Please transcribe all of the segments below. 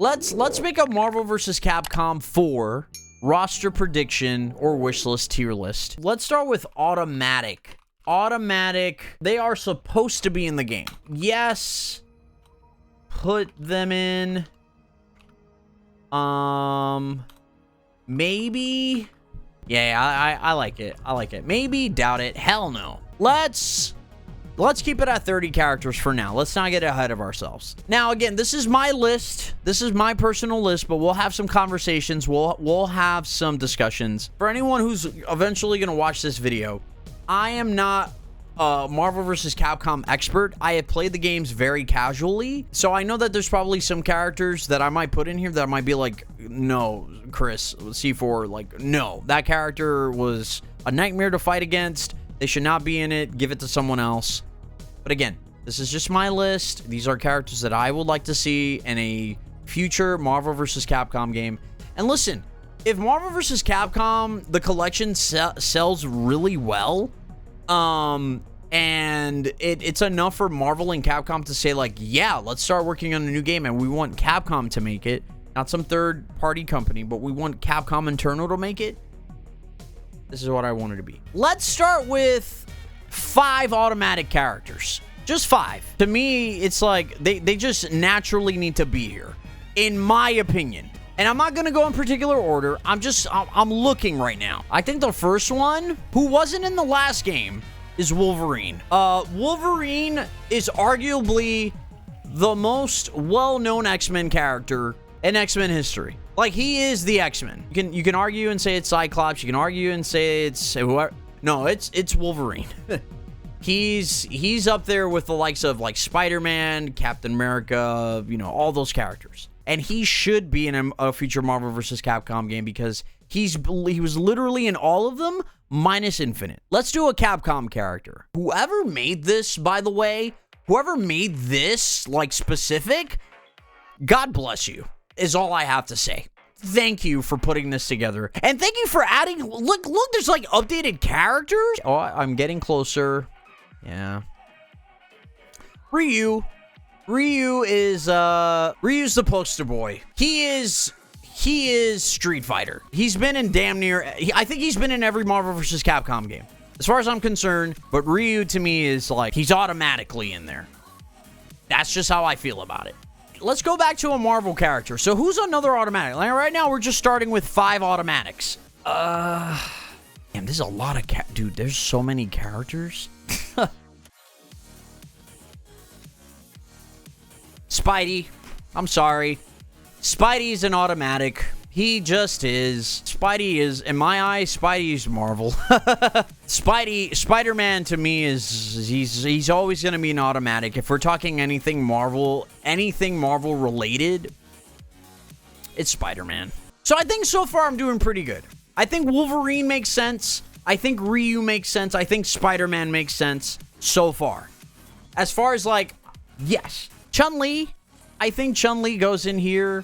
Let's make a Marvel vs. Capcom 4 roster prediction or wish list tier list. Let's start with automatic. Automatic. They are supposed to be in the game. Yes. Put them in. Maybe. Yeah, I like it. I like it. Maybe. Doubt it. Hell no. Let's keep it at 30 characters for now. Let's not get ahead of ourselves. Now, again, this is my list. This is my personal list, but we'll have some conversations. We'll have some discussions. For anyone who's eventually going to watch this video, I am not a Marvel vs. Capcom expert. I have played the games very casually, so I know that there's probably some characters that I might put in here that I might be like, no, Chris, C4, like, no. That character was a nightmare to fight against. They should not be in it. Give it to someone else. But again, this is just my list. These are characters that I would like to see in a future Marvel vs. Capcom game. And listen, if Marvel vs. Capcom, the collection sells really well, and it's enough for Marvel and Capcom to say, like, yeah, let's start working on a new game, and we want Capcom to make it, not some third-party company, but we want Capcom internal to make it. This is what I want it to be. Let's start with 5 automatic characters. Just 5. To me, it's like they just naturally need to be here, in my opinion. And I'm not gonna go in particular order. I'm looking right now. I think the first one, who wasn't in the last game, is Wolverine. Wolverine is arguably the most well-known X-Men character in X-Men history. Like, he is the X-Men. You can argue and say it's Cyclops. You can argue and say it's whoever. No, it's Wolverine. He's up there with the likes of, like, Spider-Man, Captain America, you know, all those characters. And he should be in a future Marvel vs. Capcom game because he was literally in all of them minus Infinite. Let's do a Capcom character. Whoever made this, by the way, whoever made this, like, specific, God bless you, is all I have to say. Thank you for putting this together. And thank you for adding, look, there's like updated characters. Oh, I'm getting closer. Yeah. Ryu's the poster boy. He is Street Fighter. He's been in damn near, I think he's been in every Marvel vs. Capcom game, as far as I'm concerned. But Ryu, to me, is like, he's automatically in there. That's just how I feel about it. Let's go back to a Marvel character. So who's another automatic? Like, right now, we're just starting with 5 automatics. Damn, there's a lot of dude, there's so many characters. Spidey. I'm sorry. Spidey's an automatic. He just is. Spidey is, in my eyes, Spidey's Marvel. Spider-Man to me is, he's always going to be an automatic. If we're talking anything Marvel related, it's Spider-Man. So I think so far I'm doing pretty good. I think Wolverine makes sense. I think Ryu makes sense. I think Spider-Man makes sense so far. As far as, like, yes. Chun-Li, I think Chun-Li goes in here.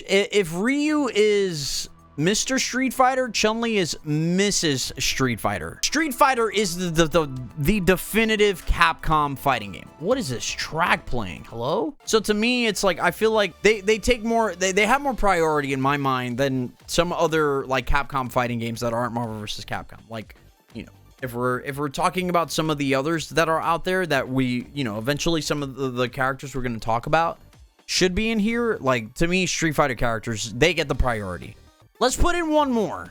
If Ryu is Mr. Street Fighter, Chun-Li is Mrs. Street Fighter. Street Fighter is the definitive Capcom fighting game. What is this track playing? Hello? So to me, it's like, I feel like they take more, they have more priority in my mind than some other, like, Capcom fighting games that aren't Marvel vs. Capcom. Like, you know, if we're talking about some of the others that are out there that we, you know, eventually some of the characters we're going to talk about should be in here, like, to me, Street Fighter characters, they get the priority. Let's put in one more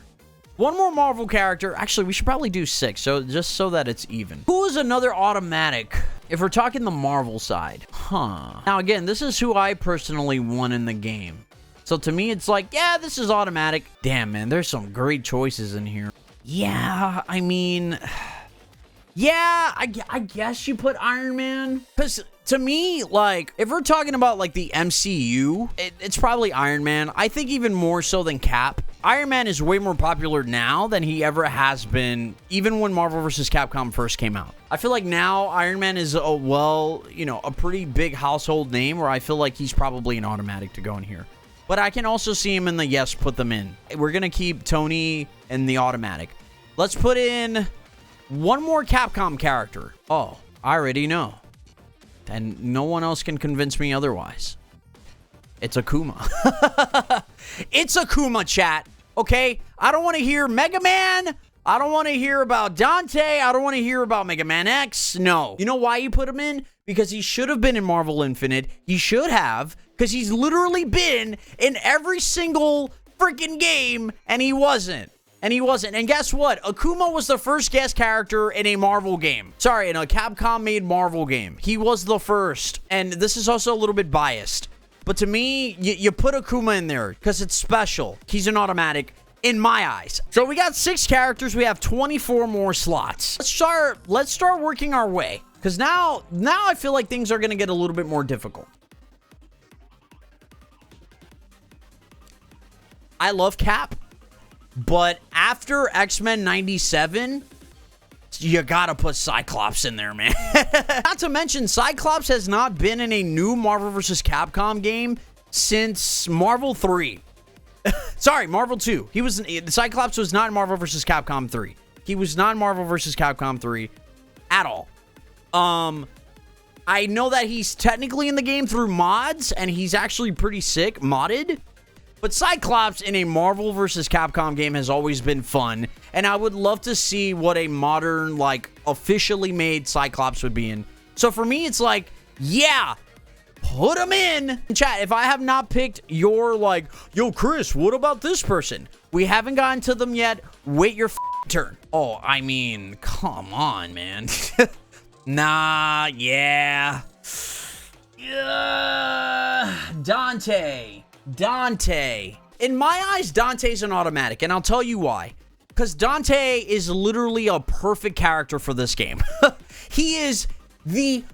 Marvel character. Actually, we should probably do 6, so just so that it's even. Who is another automatic if we're talking the Marvel side? Now, again, this is who I personally want in the game. So to me, it's like, yeah, this is automatic. Damn, man, there's some great choices in here. Yeah, I mean, yeah, I guess you put Iron Man. Because to me, like, if we're talking about, like, the MCU, it's probably Iron Man. I think even more so than Cap. Iron Man is way more popular now than he ever has been, even when Marvel vs. Capcom first came out. I feel like now Iron Man is a pretty big household name where I feel like he's probably an automatic to go in here. But I can also see him in the yes, put them in. We're going to keep Tony in the automatic. Let's put in one more Capcom character. Oh, I already know. And no one else can convince me otherwise. It's Akuma. It's Akuma, chat. Okay? I don't want to hear Mega Man. I don't want to hear about Dante. I don't want to hear about Mega Man X. No. You know why you put him in? Because he should have been in Marvel Infinite. He should have. Because he's literally been in every single freaking game, and he wasn't. And guess what? Akuma was the first guest character in a Marvel game. Sorry, in a Capcom-made Marvel game. He was the first. And this is also a little bit biased. But to me, you put Akuma in there because it's special. He's an automatic in my eyes. So we got 6 characters. We have 24 more slots. Let's start working our way. Because now I feel like things are going to get a little bit more difficult. I love Cap. But after X-Men 97, you gotta put Cyclops in there, man. Not to mention, Cyclops has not been in a new Marvel vs. Capcom game since Marvel 3. Sorry, Marvel 2. Cyclops was not in Marvel vs. Capcom 3. He was not in Marvel vs. Capcom 3 at all. I know that he's technically in the game through mods, and he's actually pretty sick, modded. But Cyclops in a Marvel vs. Capcom game has always been fun, and I would love to see what a modern, like, officially made Cyclops would be in. So for me, it's like, yeah, put him in. Chat, if I have not picked your, like, yo, Chris, what about this person? We haven't gotten to them yet. Wait your turn. Oh, I mean, come on, man. Nah, yeah. Dante. In my eyes, Dante's an automatic, and I'll tell you why. Because Dante is literally a perfect character for this game. He is the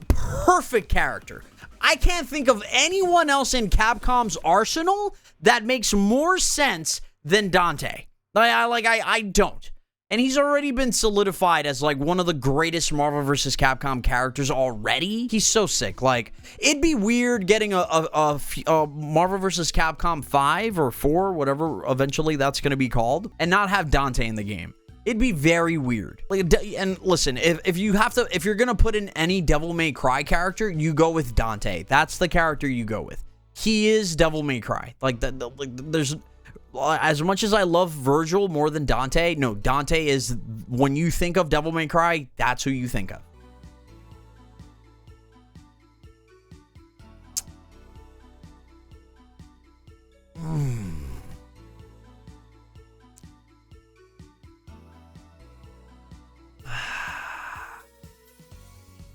perfect character. I can't think of anyone else in Capcom's arsenal that makes more sense than Dante. I don't. And he's already been solidified as, like, one of the greatest Marvel vs. Capcom characters already. He's so sick. Like, it'd be weird getting a Marvel vs. Capcom 5 or 4, whatever eventually that's going to be called, and not have Dante in the game. It'd be very weird. Like, and listen, if you're going to put in any Devil May Cry character, you go with Dante. That's the character you go with. He is Devil May Cry. Like, there's... As much as I love Virgil more than Dante, no, Dante is, when you think of Devil May Cry, that's who you think of.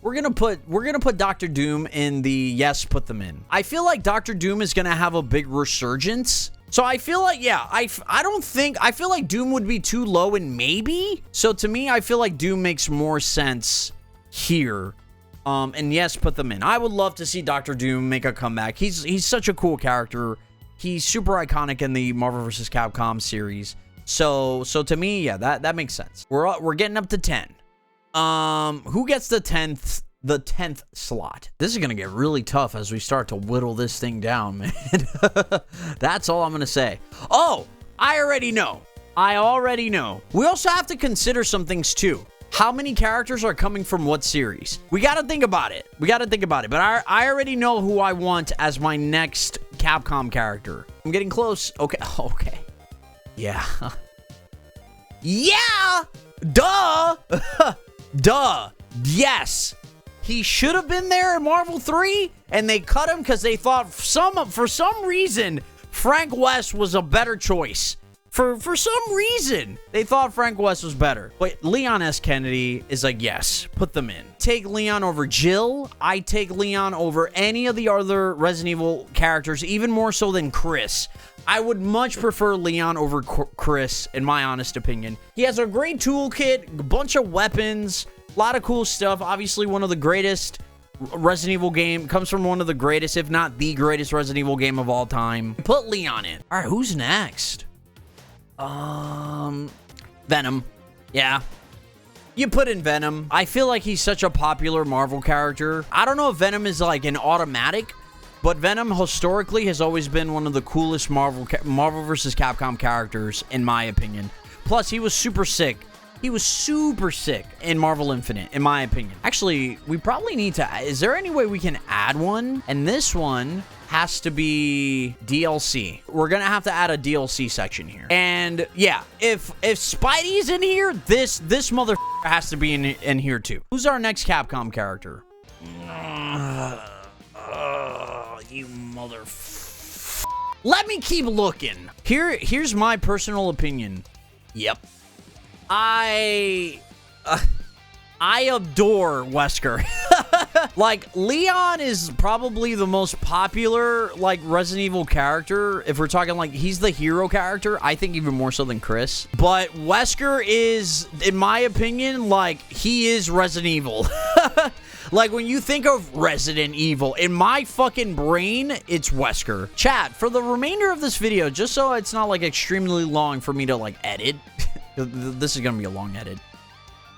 We're gonna put Doctor Doom in the yes, put them in. I feel like Doctor Doom is gonna have a big resurgence. So I feel like, yeah, I feel like Doom would be too low in maybe. So to me, I feel like Doom makes more sense here. And yes, put them in. I would love to see Doctor Doom make a comeback. He's such a cool character. He's super iconic in the Marvel vs. Capcom series. So to me, yeah, that makes sense. We're getting up to 10. Who gets the 10th slot? This is gonna get really tough as we start to whittle this thing down, man. That's all I'm gonna say. Oh, I already know. We also have to consider some things too. How many characters are coming from what series? We gotta think about it. But I already know who I want as my next Capcom character. I'm getting close. Okay. Yeah. Yeah! Duh! Duh. Yes. He should have been there in Marvel 3, and they cut him because they thought for some reason Frank West was a better choice. For some reason, they thought Frank West was better. But Leon S. Kennedy is like, yes, put them in. Take Leon over Jill. I take Leon over any of the other Resident Evil characters, even more so than Chris. I would much prefer Leon over Chris, in my honest opinion. He has a great toolkit, a bunch of weapons, a lot of cool stuff. Obviously, one of the greatest Resident Evil game. Comes from one of the greatest, if not the greatest Resident Evil game of all time. Put Leon in. All right, who's next? Venom. Yeah. You put in Venom. I feel like he's such a popular Marvel character. I don't know if Venom is like an automatic, but Venom historically has always been one of the coolest Marvel vs. Capcom characters, in my opinion. Plus, he was super sick. He was super sick in Marvel Infinite, in my opinion. Actually, we probably need to... Is there any way we can add one? And this one has to be DLC. We're gonna have to add a DLC section here. And yeah, if Spidey's in here, this motherfucker has to be in here too. Who's our next Capcom character? You motherfucker. Let me keep looking. Here's my personal opinion. Yep. I adore Wesker. Like, Leon is probably the most popular, like, Resident Evil character. If we're talking, like, he's the hero character. I think even more so than Chris. But Wesker is, in my opinion, like, he is Resident Evil. Like, when you think of Resident Evil, in my fucking brain, it's Wesker. Chat, for the remainder of this video, just so it's not, like, extremely long for me to, like, edit. This is gonna be a long edit.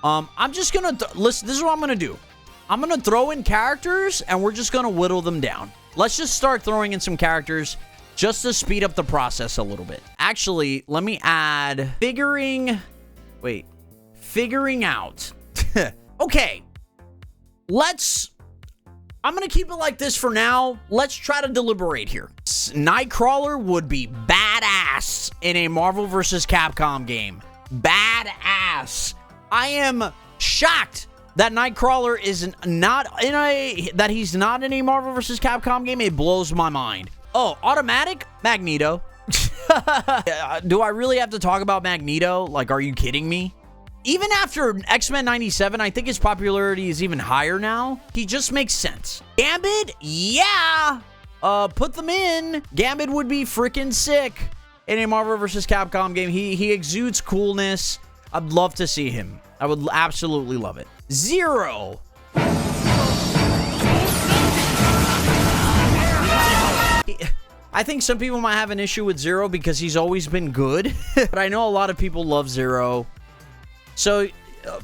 I'm just gonna, listen, this is what I'm gonna do. I'm gonna throw in characters, and we're just gonna whittle them down. Let's just start throwing in some characters, just to speed up the process a little bit. Actually, let me add figuring out. Okay. I'm gonna keep it like this for now. Let's try to deliberate here. Nightcrawler would be badass in a Marvel vs. Capcom game. Badass. I am shocked that Nightcrawler is not in that he's not in a Marvel vs. Capcom game. It blows my mind. Oh, automatic? Magneto. Do I really have to talk about Magneto? Like, are you kidding me? Even after X-Men 97, I think his popularity is even higher now. He just makes sense. Gambit? Yeah. Put them in. Gambit would be freaking sick in a Marvel vs. Capcom game. He exudes coolness. I'd love to see him. I would absolutely love it. Zero. I think some people might have an issue with Zero because he's always been good. But I know a lot of people love Zero. So,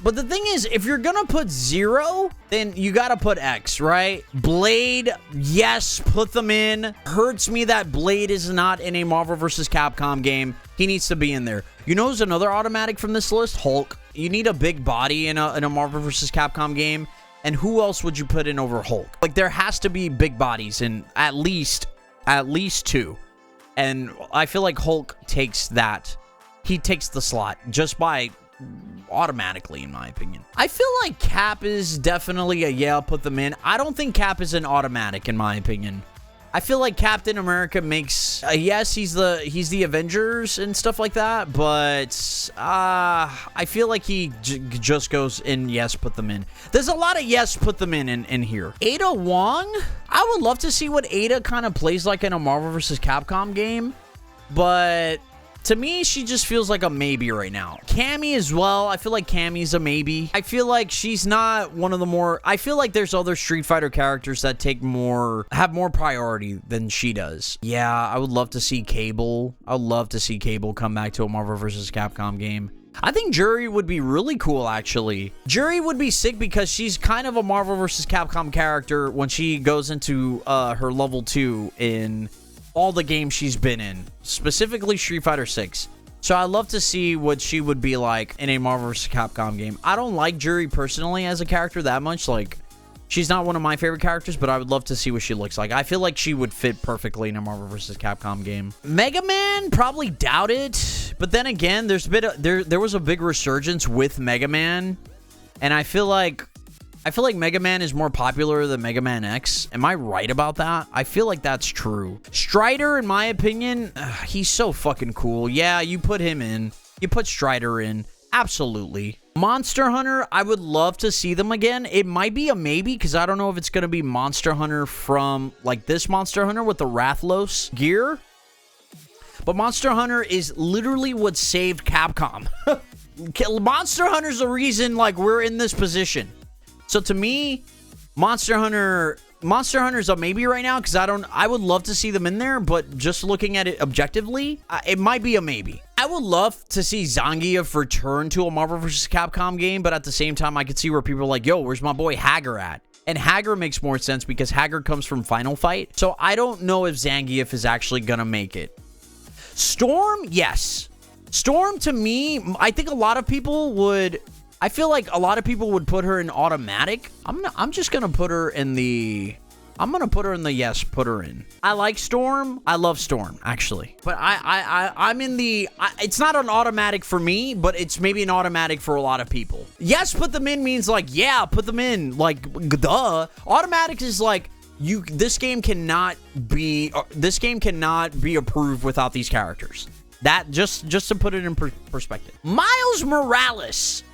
but the thing is, if you're gonna put Zero, then you gotta put X, right? Blade, yes, put them in. Hurts me that Blade is not in a Marvel vs. Capcom game. He needs to be in there. You know who's another automatic from this list? Hulk. You need a big body in a Marvel vs. Capcom game. And who else would you put in over Hulk? Like, there has to be big bodies in at least two. And I feel like Hulk takes that. He takes the slot just by automatically, in my opinion. I feel like Cap is definitely a yeah, put them in. I don't think Cap is an automatic, in my opinion. I feel like Captain America makes yes, he's the Avengers and stuff like that, but I feel like he just goes in yes, put them in. There's a lot of yes, put them in here. Ada Wong, I would love to see what Ada kind of plays like in a Marvel vs. Capcom game, but to me, she just feels like a maybe right now. Cammy as well. I feel like Cammy's a maybe. I feel like she's not one of the more... I feel like there's other Street Fighter characters that have more priority than she does. Yeah, I would love to see Cable. I would love to see Cable come back to a Marvel vs. Capcom game. I think Jury would be really cool, actually. Jury would be sick because she's kind of a Marvel vs. Capcom character when she goes into her level 2 in all the games she's been in, specifically Street Fighter 6. So I'd love to see what she would be like in a Marvel vs. Capcom game. I don't like Jury personally as a character that much. Like, she's not one of my favorite characters, but I would love to see what she looks like. I feel like she would fit perfectly in a Marvel vs. Capcom game. Mega Man, probably doubt it. But then again, there was a big resurgence with Mega Man, and I feel like Mega Man is more popular than Mega Man X. Am I right about that? I feel like that's true. Strider, in my opinion, he's so fucking cool. Yeah, you put him in. You put Strider in. Absolutely. Monster Hunter, I would love to see them again. It might be a maybe, because I don't know if it's going to be Monster Hunter from, like, this Monster Hunter with the Rathlos gear. But Monster Hunter is literally what saved Capcom. Monster Hunter's the reason, like, we're in this position. So to me, Monster Hunter's a maybe right now because I would love to see them in there, but just looking at it objectively, it might be a maybe. I would love to see Zangief return to a Marvel vs. Capcom game, but at the same time, I could see where people are like, yo, where's my boy Hager at? And Hager makes more sense because Hager comes from Final Fight. So I don't know if Zangief is actually going to make it. Storm, yes. Storm, to me, I think a lot of people would... I feel like a lot of people would put her in automatic. I'm just gonna put her in the I'm gonna put her in the yes, put her in. I like Storm. I love Storm, actually. But I'm in the... it's not an automatic for me, but it's maybe an automatic for a lot of people. Yes, put them in means like, yeah, put them in. Like, duh. Automatic is like, this game cannot be approved without these characters. That, just to put it in perspective. Miles Morales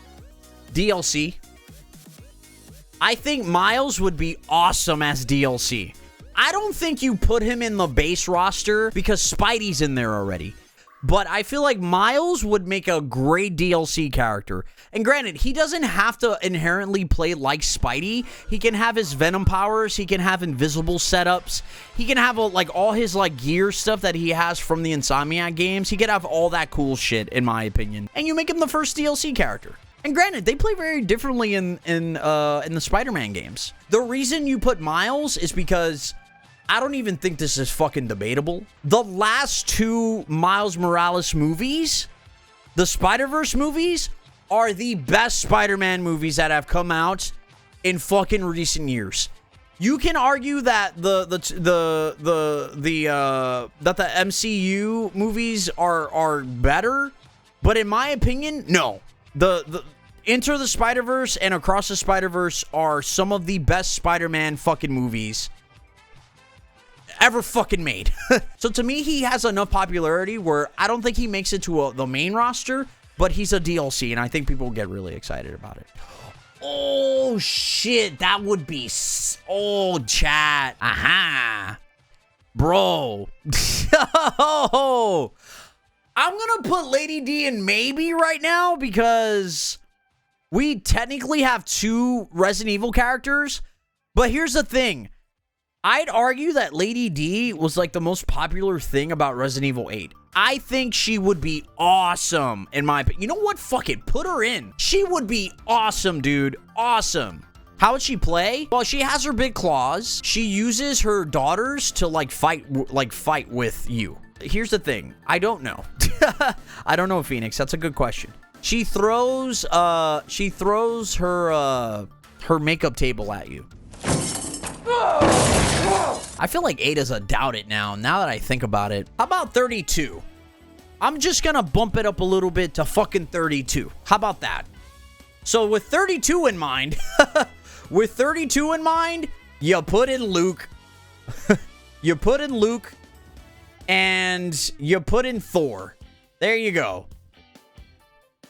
DLC. I think Miles would be awesome as DLC. I don't think you put him in the base roster because Spidey's in there already. But I feel like Miles would make a great DLC character. And granted, he doesn't have to inherently play like Spidey. He can have his Venom powers. He can have invisible setups. He can have like all his like gear stuff that he has from the Insomniac games. He could have all that cool shit, in my opinion. And you make him the first DLC character. And granted, they play very differently in the Spider-Man games. The reason you put Miles is because I don't even think this is fucking debatable. The last two Miles Morales movies, the Spider-Verse movies, are the best Spider-Man movies that have come out in fucking recent years. You can argue that the MCU movies are better, but in my opinion, no. The Enter the Spider-Verse and Across the Spider-Verse are some of the best Spider-Man fucking movies ever fucking made. So to me, he has enough popularity where I don't think he makes it to the main roster, but he's a DLC, and I think people will get really excited about it. Oh, shit. That would be... oh, chat. Aha. Bro. Oh. I'm going to put Lady D in maybe right now because we technically have two Resident Evil characters. But here's the thing. I'd argue that Lady D was like the most popular thing about Resident Evil 8. I think she would be awesome in my opinion. You know what? Fuck it. Put her in. She would be awesome, dude. Awesome. How would she play? Well, she has her big claws. She uses her daughters to fight with you. Here's the thing. I don't know. I don't know, Phoenix. That's a good question. She throws her makeup table at you. I feel like Ada's a doubt it now that I think about it. How about 32? I'm just gonna bump it up a little bit to fucking 32. How about that? So with 32 in mind, you put in Luke. You put in Luke. And you put in Thor. There you go.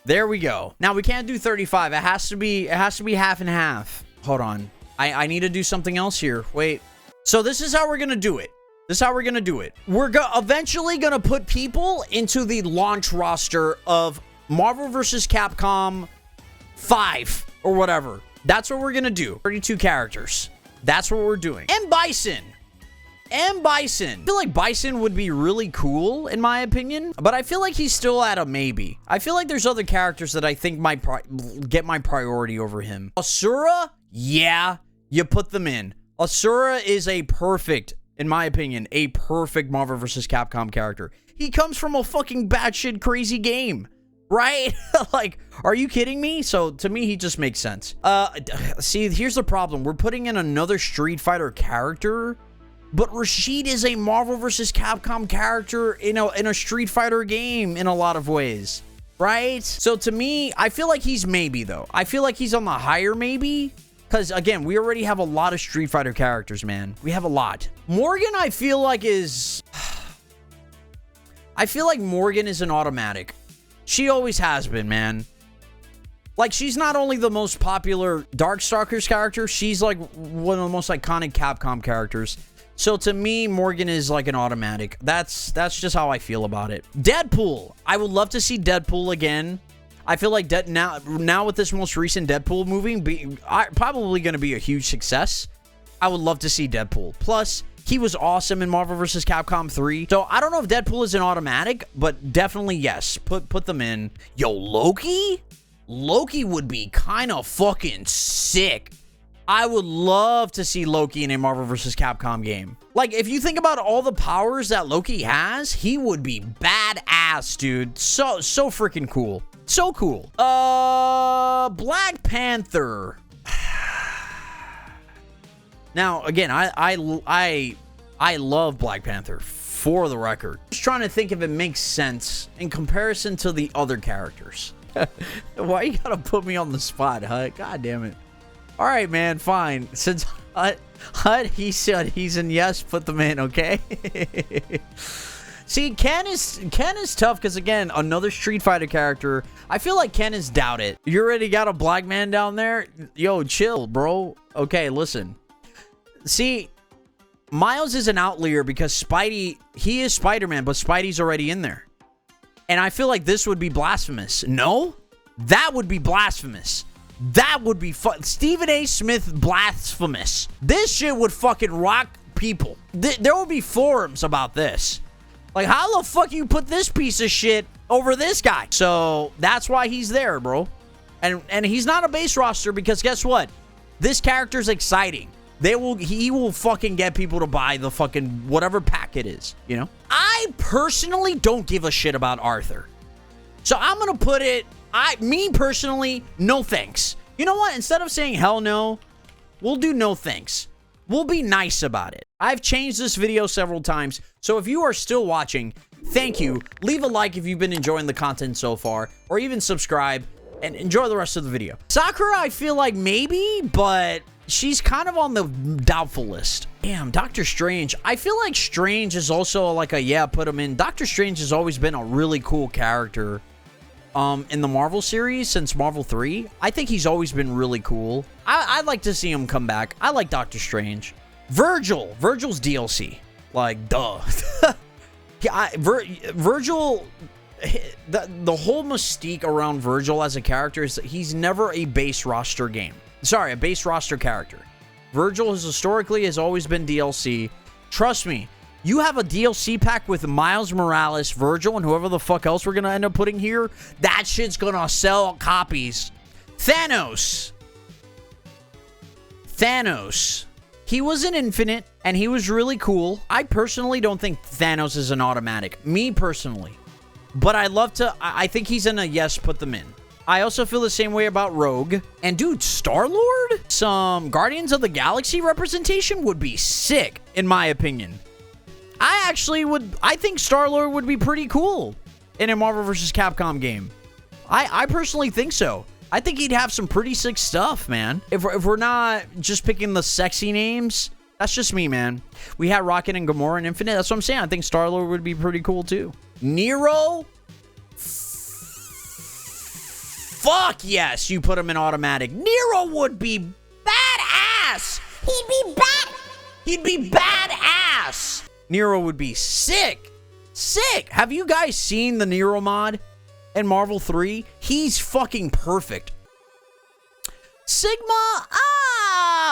There we go. Now we can't do 35. It has to be half and half. Hold on. I need to do something else here. Wait. So this is how we're gonna do it. We're eventually gonna put people into the launch roster of Marvel vs. Capcom 5 or whatever. That's what we're gonna do. 32 characters. That's what we're doing. And Bison. I feel like Bison would be really cool, in my opinion. But I feel like he's still at a maybe. I feel like there's other characters that I think might get my priority over him. Asura? Yeah, you put them in. Asura is a perfect, in my opinion, a perfect Marvel vs. Capcom character. He comes from a fucking batshit crazy game. Right? Like, are you kidding me? So, to me, he just makes sense. See, here's the problem. We're putting in another Street Fighter character. But Rashid is a Marvel vs. Capcom character in a Street Fighter game in a lot of ways, right? So to me, I feel like he's maybe, though. I feel like he's on the higher maybe, because, again, we already have a lot of Street Fighter characters, man. We have a lot. Morgan, I feel like is... I feel like Morgan is an automatic. She always has been, man. Like, she's not only the most popular Darkstalkers character, she's, like, one of the most iconic Capcom characters. So to me, Morgan is like an automatic. That's just how I feel about it. Deadpool. I would love to see Deadpool again. I feel like now with this most recent Deadpool movie, probably going to be a huge success. I would love to see Deadpool. Plus, he was awesome in Marvel vs. Capcom 3. So I don't know if Deadpool is an automatic, but definitely yes. Put them in. Yo, Loki? Loki would be kind of fucking sick. I would love to see Loki in a Marvel vs. Capcom game. Like, if you think about all the powers that Loki has, he would be badass, dude. So freaking cool. So cool. Black Panther. Now, again, I love Black Panther, for the record. Just trying to think if it makes sense in comparison to the other characters. Why you gotta put me on the spot, Hut? God damn it. All right, man, fine. Since Hut, he said he's in yes, put them in, okay? See, Ken is tough because, again, another Street Fighter character. I feel like Ken is doubt it. You already got a black man down there? Yo, chill, bro. Okay, listen. See, Miles is an outlier because Spidey, he is Spider-Man, but Spidey's already in there. And I feel like this would be blasphemous. No? That would be blasphemous. That would be Stephen A. Smith blasphemous. This shit would fucking rock people. There would be forums about this. Like, how the fuck you put this piece of shit over this guy? So that's why he's there, bro. And he's not a base roster because guess what? This character's exciting. He will fucking get people to buy the fucking whatever pack it is, you know? I personally don't give a shit about Arthur. So I'm gonna put it, me personally, no thanks. You know what? Instead of saying hell no, we'll do no thanks. We'll be nice about it. I've changed this video several times, so if you are still watching, thank you. Leave a like if you've been enjoying the content so far, or even subscribe, and enjoy the rest of the video. Sakura, I feel like maybe, but she's kind of on the doubtful list. Damn, Doctor Strange. I feel like Strange is also like a, yeah, put him in. Doctor Strange has always been a really cool character in the Marvel series since Marvel 3. I think he's always been really cool. I'd like to see him come back. I like Doctor Strange. Virgil's DLC. Like, duh. Yeah, Virgil, the whole mystique around Virgil as a character is that he's never a base roster game. Sorry, a base roster character. Virgil has always been DLC. Trust me, you have a DLC pack with Miles Morales, Virgil, and whoever the fuck else we're gonna end up putting here, that shit's gonna sell copies. Thanos. He was an Infinite, and he was really cool. I personally don't think Thanos is an automatic. Me personally. But I think he's in a yes, put them in. I also feel the same way about Rogue. And dude, Star-Lord? Some Guardians of the Galaxy representation would be sick, in my opinion. I think Star-Lord would be pretty cool in a Marvel vs. Capcom game. I personally think so. I think he'd have some pretty sick stuff, man. If we're not just picking the sexy names, that's just me, man. We had Rocket and Gamora and Infinite. That's what I'm saying. I think Star-Lord would be pretty cool, too. Nero? Fuck yes, you put him in automatic. Nero would be badass. He'd be badass. Nero would be sick. Sick. Have you guys seen the Nero mod in Marvel 3? He's fucking perfect. Sigma?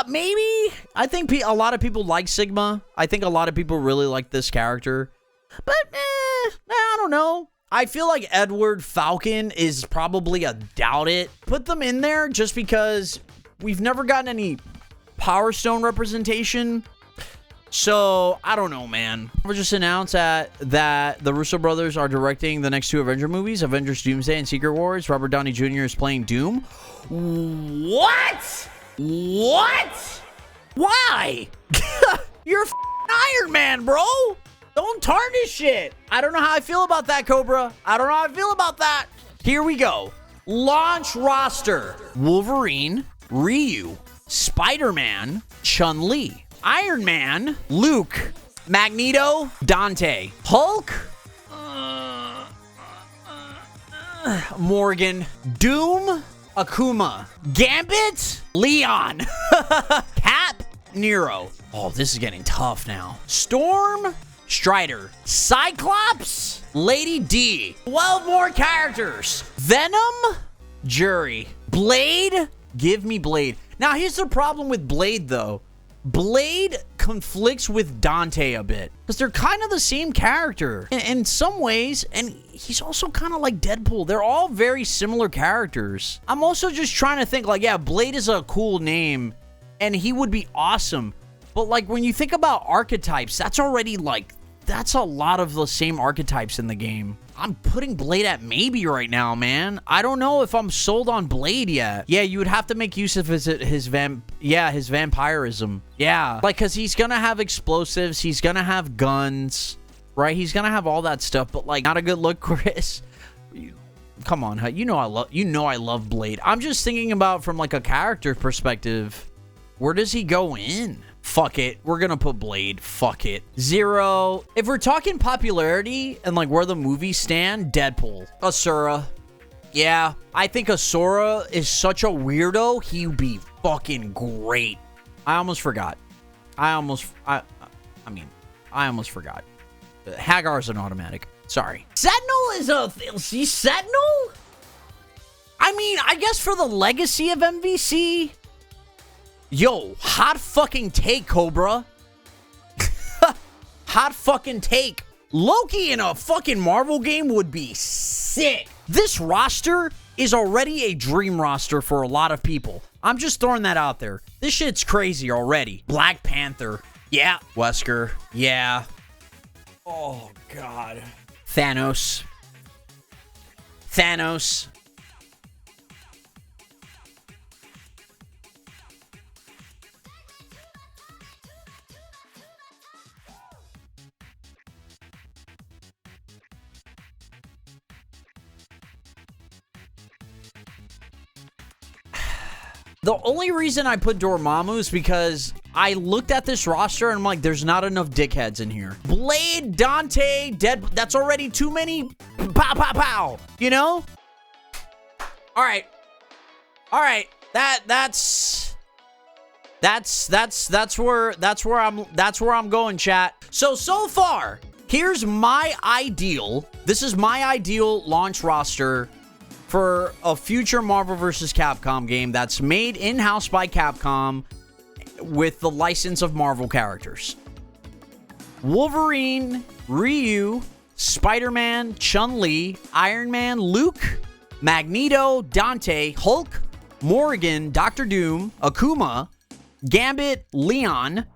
Maybe. I think a lot of people like Sigma. I think a lot of people really like this character. But, I don't know. I feel like Edward Falcon is probably a doubt it. Put them in there just because we've never gotten any Power Stone representation. So, I don't know, man. We just announced that the Russo brothers are directing the next 2 Avenger movies, Avengers Doomsday and Secret Wars. Robert Downey Jr. is playing Doom. What? What? Why? You're Iron Man, bro. Don't tarnish shit. I don't know how I feel about that, Cobra. I don't know how I feel about that. Here we go. Launch roster. Wolverine, Ryu, Spider-Man, Chun-Li, Iron Man, Luke, Magneto, Dante, Hulk, Morgan, Doom, Akuma, Gambit, Leon, Cap, Nero. Oh, this is getting tough now. Storm, Strider, Cyclops, Lady D. 12 more characters. Venom, Jury, Blade. Give me Blade. Now, here's the problem with Blade, though. Blade conflicts with Dante a bit because they're kind of the same character in some ways, and he's also kind of like Deadpool. They're all very similar characters. I'm also just trying to think, like, yeah, Blade is a cool name, and he would be awesome. But, like, when you think about archetypes, that's already, like, that's a lot of the same archetypes in the game. I'm putting Blade at maybe right now, man. I don't know if I'm sold on Blade yet. Yeah, you would have to make use of his vampirism. Yeah, like, because he's gonna have explosives, he's gonna have guns, right? He's gonna have all that stuff, but like, not a good look, Chris. Come on, you know I love Blade. I'm just thinking about from like a character perspective. Where does he go in? Fuck it. We're gonna put Blade. Fuck it. 0. If we're talking popularity and like where the movies stand, Deadpool. Asura. Yeah, I think Asura is such a weirdo. He'd be fucking great. I almost forgot. I almost forgot. Hagar's an automatic. Sorry. Sentinel is a... See, Sentinel? I mean, I guess for the legacy of MVC... Yo, hot fucking take, Cobra. Hot fucking take. Loki in a fucking Marvel game would be sick. This roster is already a dream roster for a lot of people. I'm just throwing that out there. This shit's crazy already. Black Panther. Yeah. Wesker. Yeah. Oh, God. Thanos. The only reason I put Dormammu is because I looked at this roster and I'm like, there's not enough dickheads in here. Blade, Dante, that's already too many. Pow, pow, pow. You know? All right. That's where I'm going, chat. So far, here's my ideal. This is my ideal launch roster for a future Marvel vs. Capcom game that's made in-house by Capcom with the license of Marvel characters. Wolverine, Ryu, Spider-Man, Chun-Li, Iron Man, Luke, Magneto, Dante, Hulk, Morrigan, Doctor Doom, Akuma, Gambit, Leon,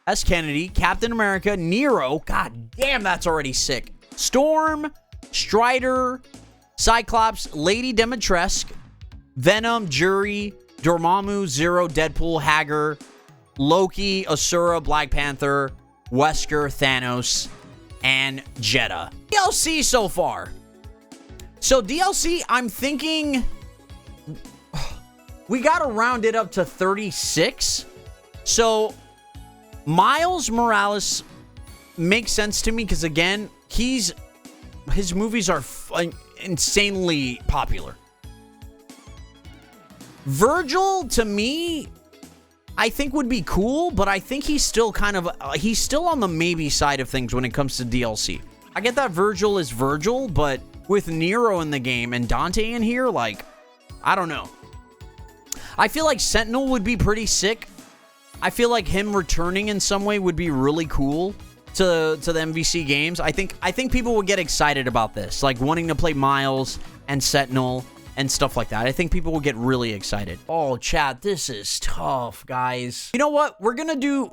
S. Kennedy, Captain America, Nero, god damn, that's already sick, Storm, Strider, Cyclops, Lady Dimitrescu, Venom, Jury, Dormammu, Zero, Deadpool, Hagar, Loki, Asura, Black Panther, Wesker, Thanos, and Jeddah. DLC so far. So DLC, I'm thinking we gotta round it up to 36. So Miles Morales makes sense to me because, again, his movies are insanely popular. Virgil, to me, I think would be cool, but I think he's still kind of he's still on the maybe side of things when it comes to DLC. I get that Virgil is Virgil, but with Nero in the game and Dante in here, like, I don't know. I feel like Sentinel would be pretty sick. I feel like him returning in some way would be really cool to the MVC games. I think people would get excited about this, like wanting to play Miles and Sentinel and stuff like that. I think people will get really excited. Oh, chat, this is tough, guys. You know what? We're gonna do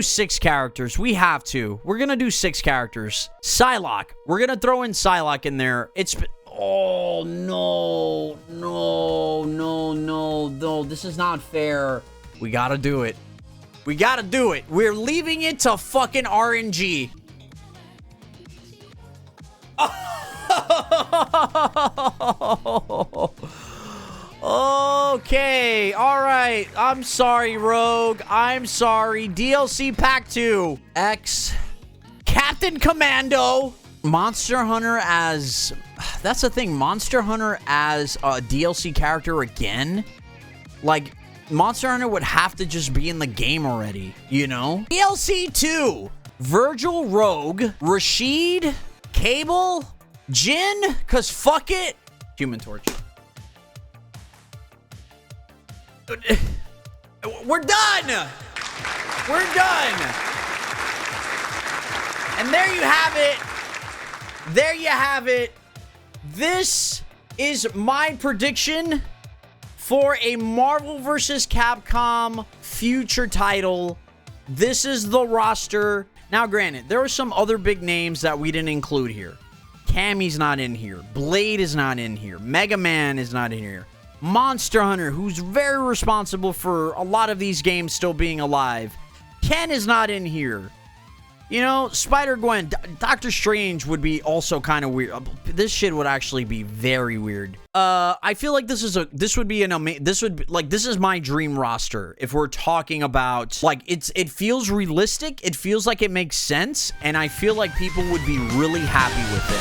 6 characters. We have to. We're gonna do 6 characters. Psylocke. We're gonna throw in Psylocke in there. Oh, no. This is not fair. We gotta do it. We're leaving it to fucking RNG. Okay. All right. I'm sorry, Rogue. I'm sorry. DLC Pack 2. X. Captain Commando. Monster Hunter as... That's the thing. Monster Hunter as a DLC character again? Like... Monster Hunter would have to just be in the game already, you know? DLC 2. Virgil, Rogue, Rashid, Cable, Jin, because fuck it. Human Torch. We're done. We're done. And there you have it. This is my prediction for a Marvel vs. Capcom future title. This is the roster. Now, granted, there are some other big names that we didn't include here. Cammy's not in here. Blade is not in here. Mega Man is not in here. Monster Hunter, who's very responsible for a lot of these games still being alive. Ken is not in here. You know, Spider-Gwen, Doctor Strange would be also kind of weird. This shit would actually be very weird. I feel like this is my dream roster. If we're talking about, like, it feels realistic. It feels like it makes sense. And I feel like people would be really happy with it.